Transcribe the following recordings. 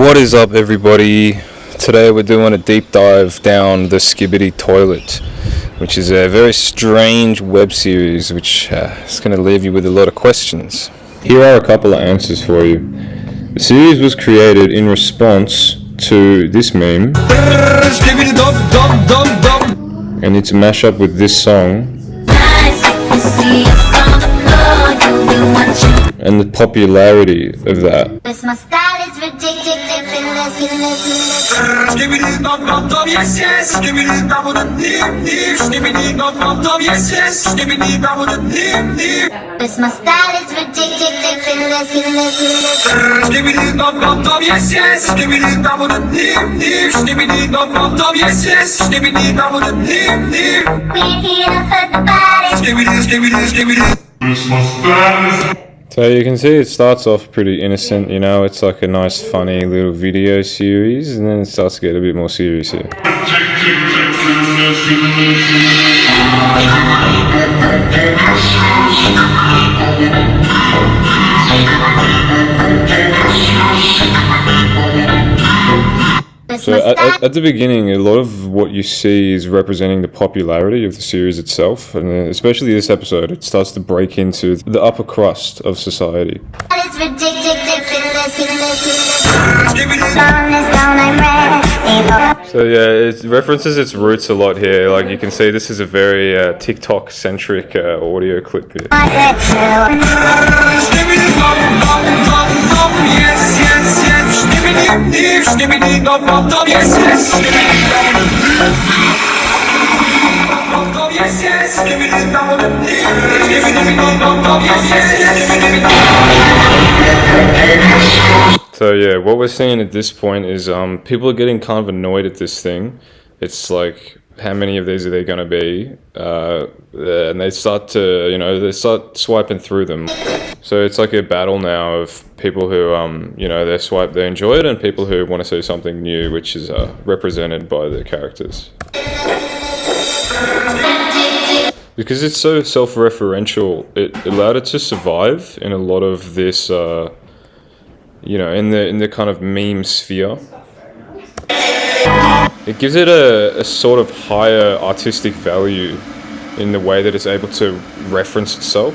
What is up, everybody? Today we're doing a deep dive down the Skibidi toilet, which is a very strange web series which is going to leave you with a lot of questions. Here are a couple of answers for you. The series was created in response to this meme, and it's a mashup with this song and the popularity of that. So you can see it starts off pretty innocent, you know, it's like a nice funny little video series, and then it starts to get a bit more serious here. So at the beginning, a lot of what you see is representing the popularity of the series itself, and especially this episode, it starts to break into the upper crust of society. So yeah, it references its roots a lot here. Like you can see, this is a very TikTok-centric audio clip here. So yeah, what we're seeing at this point is people are getting kind of annoyed at this thing. It's like, how many of these are there going to be? And they start to, they start swiping through them. So it's like a battle now of people who, they enjoy it, and people who want to see something new, which is represented by the characters. Because it's so self-referential, it allowed it to survive in a lot of this, in the kind of meme sphere. It gives it a sort of higher artistic value in the way that it's able to reference itself.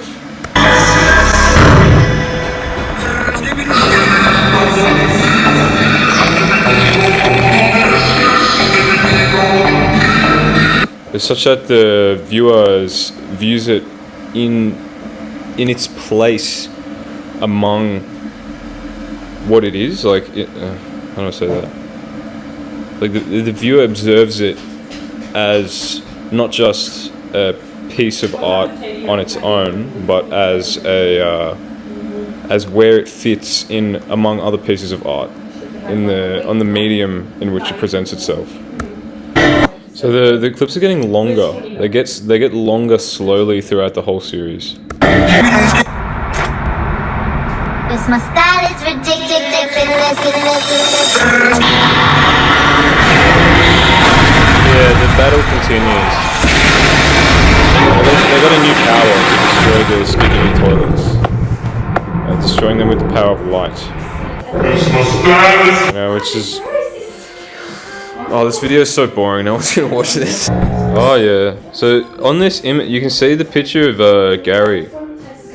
It's such that the viewer views it in its place among what it is. Like, how do I say that? Like the viewer observes it as not just a piece of art on its own, but as as where it fits in among other pieces of art on the medium in which it presents itself. So the clips are getting longer. They get longer slowly throughout the whole series. Yeah, the battle continues. They got a new power to destroy the Skibidi toilets. Destroying them with the power of light. Which is... Oh, this video is so boring, no one's gonna watch this. Oh yeah, so on this image, you can see the picture of Gary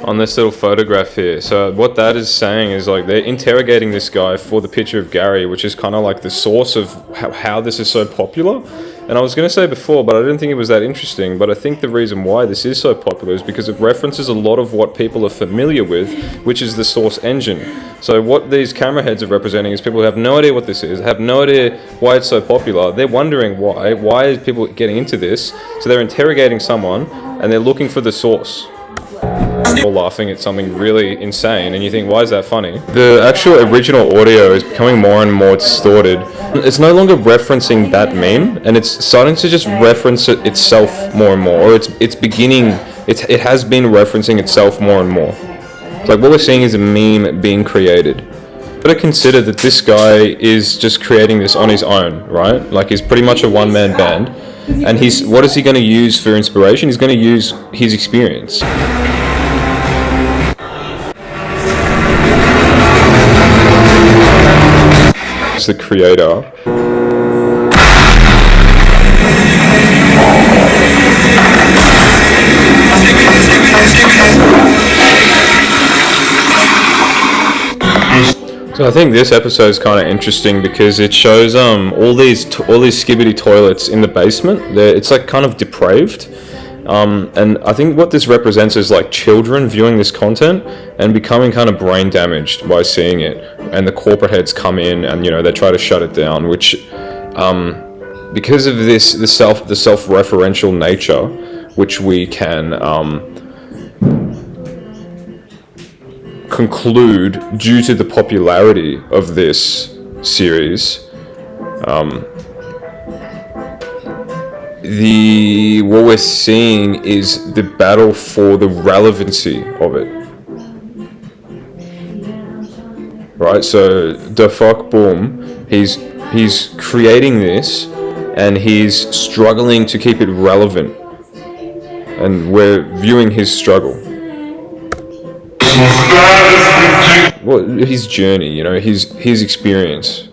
on this little photograph here. So what that is saying is, like, they're interrogating this guy for the picture of Gary, which is kind of like the source of how this is so popular. And I was going to say before, but I didn't think it was that interesting, but I think the reason why this is so popular is because it references a lot of what people are familiar with, which is the source engine. So what these camera heads are representing is people who have no idea what this is, have no idea why it's so popular. They're wondering why is people getting into this? So they're interrogating someone, and they're looking for the source. Or laughing at something really insane, and you think, why is that funny? The actual original audio is becoming more and more distorted. It's no longer referencing that meme, and it's starting to just reference it itself more and more, or it has been referencing itself more and more. It's like what we're seeing is a meme being created. But consider that this guy is just creating this on his own, right? Like, he's pretty much a one-man band, and what is he going to use for inspiration? He's going to use his experience. amongst the creator. So I think this episode is kind of interesting because it shows all these Skibidi toilets in the basement. It's like kind of depraved, and I think what this represents is like children viewing this content and becoming kind of brain damaged by seeing it. And the corporate heads come in and they try to shut it down, which because of the self-referential nature, which we can conclude due to the popularity of this series, what we're seeing is the battle for the relevancy of it. Right, so the fuck boom, he's creating this and he's struggling to keep it relevant, and we're viewing his struggle. Well, his journey, his experience.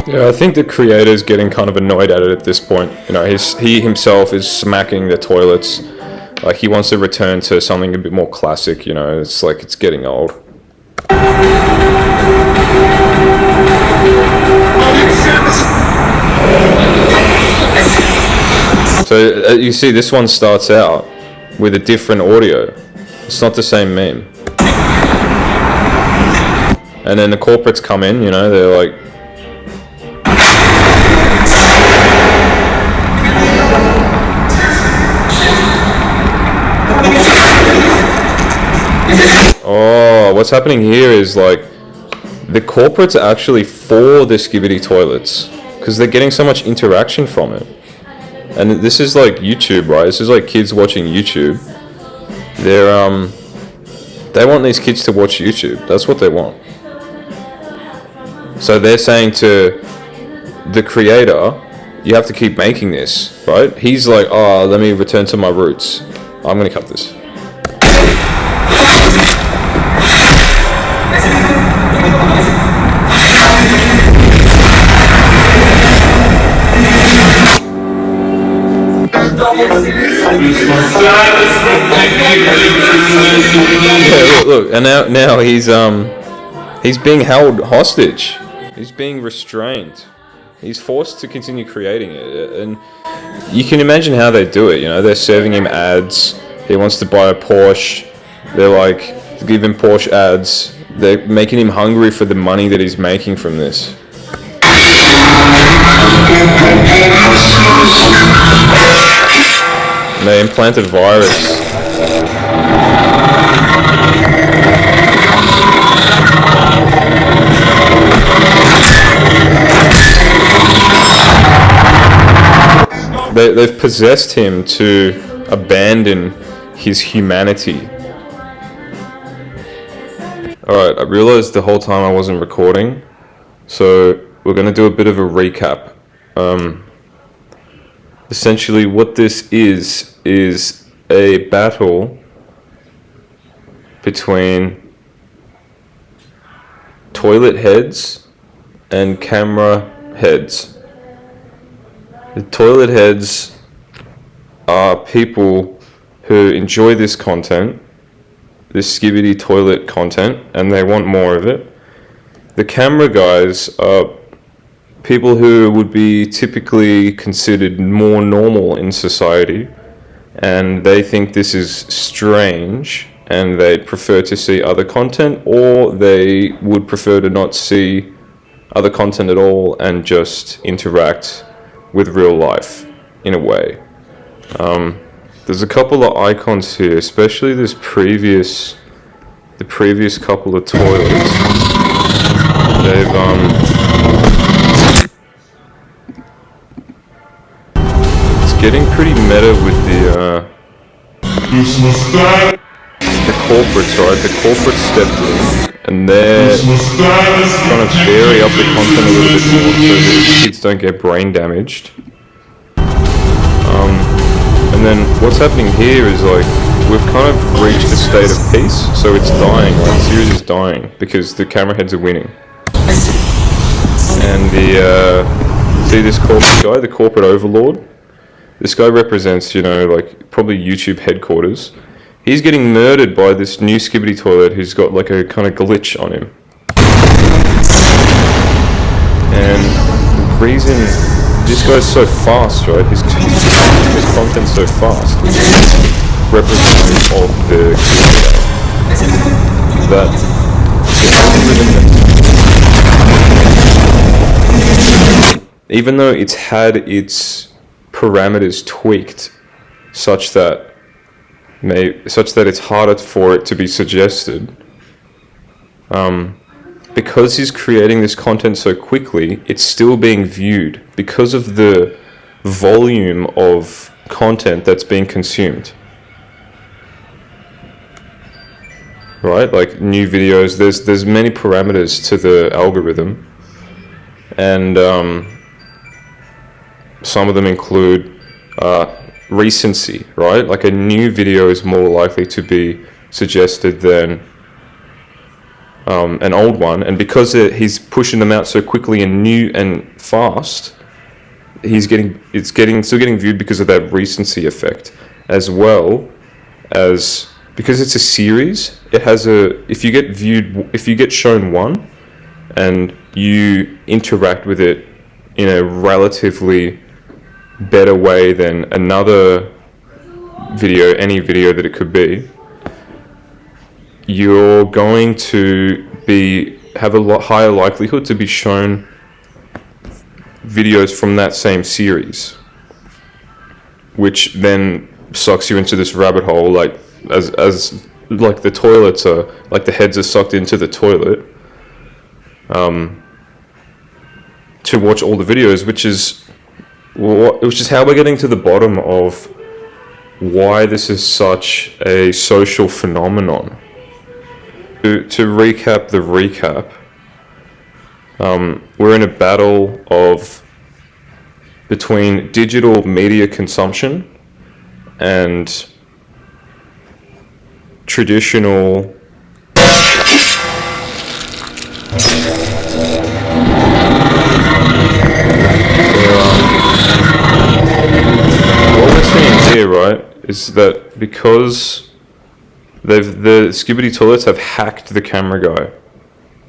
Yeah, I think the creator's getting kind of annoyed at it at this point. He himself is smacking the toilets. Like, he wants to return to something a bit more classic, it's like it's getting old. So you see, this one starts out with a different audio. It's not the same meme. And then the corporates come in, they're like, oh, what's happening here is like the corporates are actually for the Skibidi toilets because they're getting so much interaction from it. And this is like YouTube, right? This is like kids watching YouTube. They want these kids to watch YouTube. That's what they want. So they're saying to the creator, you have to keep making this, right? He's like, oh, let me return to my roots. I'm gonna cut this. Yeah, look, and now he's being held hostage. He's being restrained. He's forced to continue creating it, and you can imagine how they do it. They're serving him ads. He wants to buy a Porsche. They're like giving Porsche ads. They're making him hungry for the money that he's making from this. And they implant a virus. They've possessed him to abandon his humanity. Alright, I realized the whole time I wasn't recording, so we're going to do a bit of a recap. Essentially what this is a battle between toilet heads and camera heads. The toilet heads are people who enjoy this content, this Skibidi toilet content, and they want more of it. The camera guys are people who would be typically considered more normal in society, and they think this is strange, and they prefer to see other content, or they would prefer to not see other content at all and just interact with real life in a way. There's a couple of icons here, especially the previous couple of toilets. getting pretty meta with the corporates, right? The corporates stepped in, and they're trying to vary up the content a little bit more so that kids don't get brain damaged. And then what's happening here is like we've kind of reached a state of peace, so it's dying. Like the series is dying because the camera heads are winning. And see this corporate guy, the corporate overlord. This guy represents, you know, like probably YouTube headquarters. He's getting murdered by this new Skibidi toilet who's got like a kind of glitch on him. And the reason this guy's so fast, right? His content's so fast, which is representative of the that even though it's had its parameters tweaked such that it's harder for it to be suggested, because he's creating this content so quickly, it's still being viewed because of the volume of content that's being consumed. Right? Like new videos, there's many parameters to the algorithm, and some of them include recency, right? Like a new video is more likely to be suggested than an old one, and because he's pushing them out so quickly and new and fast, still getting viewed because of that recency effect, as well as because it's a series. It has if you get shown one, and you interact with it in a relatively better way than another video, any video that it could be, you're going to have a lot higher likelihood to be shown videos from that same series, which then sucks you into this rabbit hole, like as like the toilets are, like the heads are sucked into the toilet to watch all the videos, which is how we're getting to the bottom of why this is such a social phenomenon. To recap the recap, we're in a battle between digital media consumption and traditional what we're seeing here, right, is that because the Skibidi toilets have hacked the camera guy,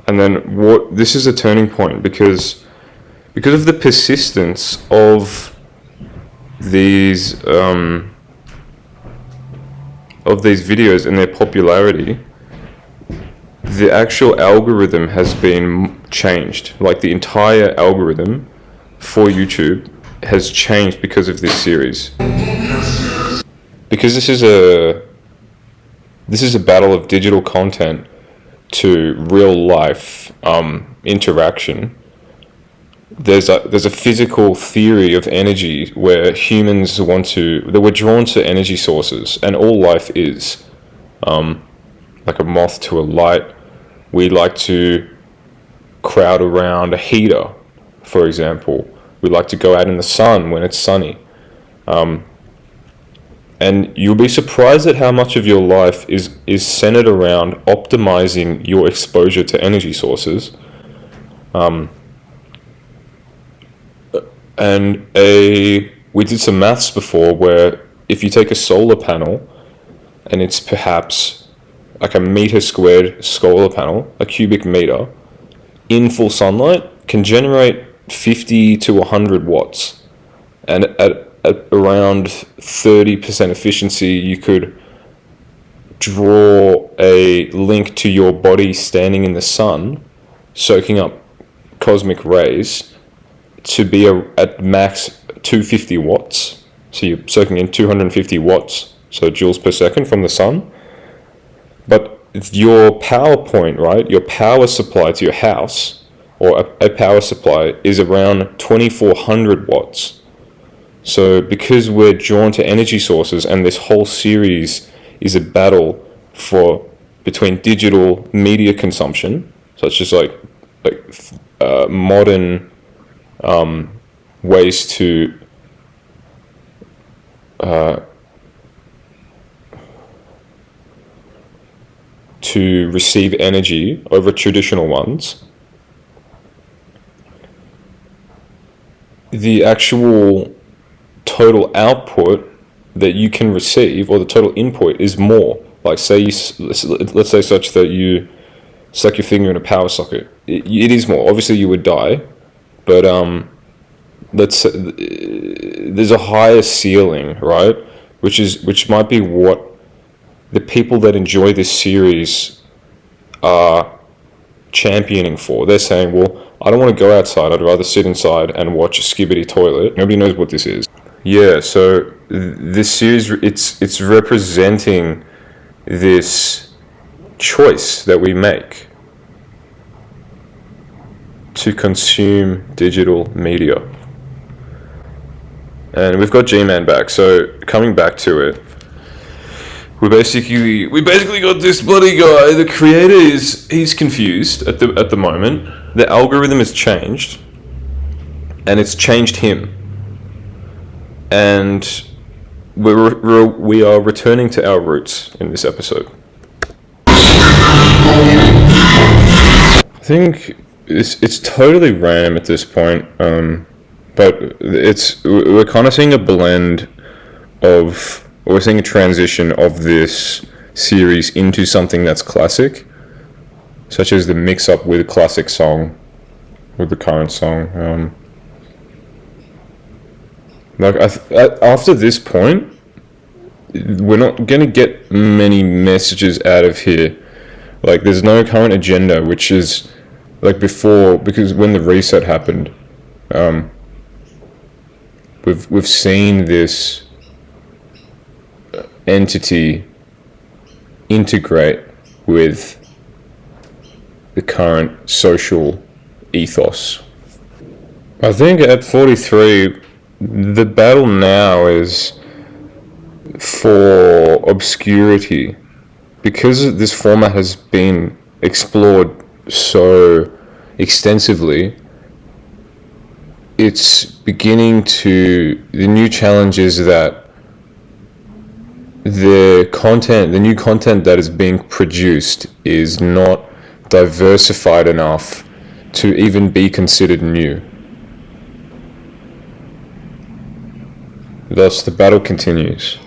and then this is a turning point because of the persistence of these videos and their popularity. The actual algorithm has been changed. Like the entire algorithm for YouTube has changed because of this series. Because this is a battle of digital content to real life interaction. There's a physical theory of energy where humans we're drawn to energy sources, and all life is like a moth to a light. We like to crowd around a heater, for example. We like to go out in the sun when it's sunny. And you'll be surprised at how much of your life is centered around optimizing your exposure to energy sources. We did some maths before where if you take a solar panel and it's perhaps like a meter squared solar panel, a cubic meter, in full sunlight can generate 50 to 100 watts. And at around 30% efficiency, you could draw a link to your body standing in the sun, soaking up cosmic rays, to be at max 250 watts. So you're soaking in 250 watts, so joules per second from the sun. But your power point, right, your power supply to your house, or a power supply, is around 2400 watts. So because we're drawn to energy sources, and this whole series is a battle between digital media consumption, such as like modern ways to receive energy over traditional ones. The actual total output that you can receive, or the total input, is more. Like, say let's say such that you stuck your finger in a power socket. It is more. Obviously, you would die, but there's a higher ceiling, right? Which might be what the people that enjoy this series are championing for. They're saying, well, I don't want to go outside, I'd rather sit inside and watch a Skibidi toilet. Nobody knows what this is. Yeah, so this series, it's representing this choice that we make to consume digital media. And we've got G-Man back, so coming back to it, we basically got this bloody guy. The creator he's confused at the moment. The algorithm has changed, and it's changed him. And we are returning to our roots in this episode. I think it's totally random at this point, but we're kind of seeing a blend of. We're seeing a transition of this series into something that's classic, such as the mix-up with a classic song, with the current song. After this point, we're not going to get many messages out of here. Like, there's no current agenda, which is like before, because when the reset happened, we've seen this entity integrate with the current social ethos. I think at 43, the battle now is for obscurity, because this format has been explored so extensively. It's beginning to, the new challenge is that the new content that is being produced is not diversified enough to even be considered new. Thus, the battle continues.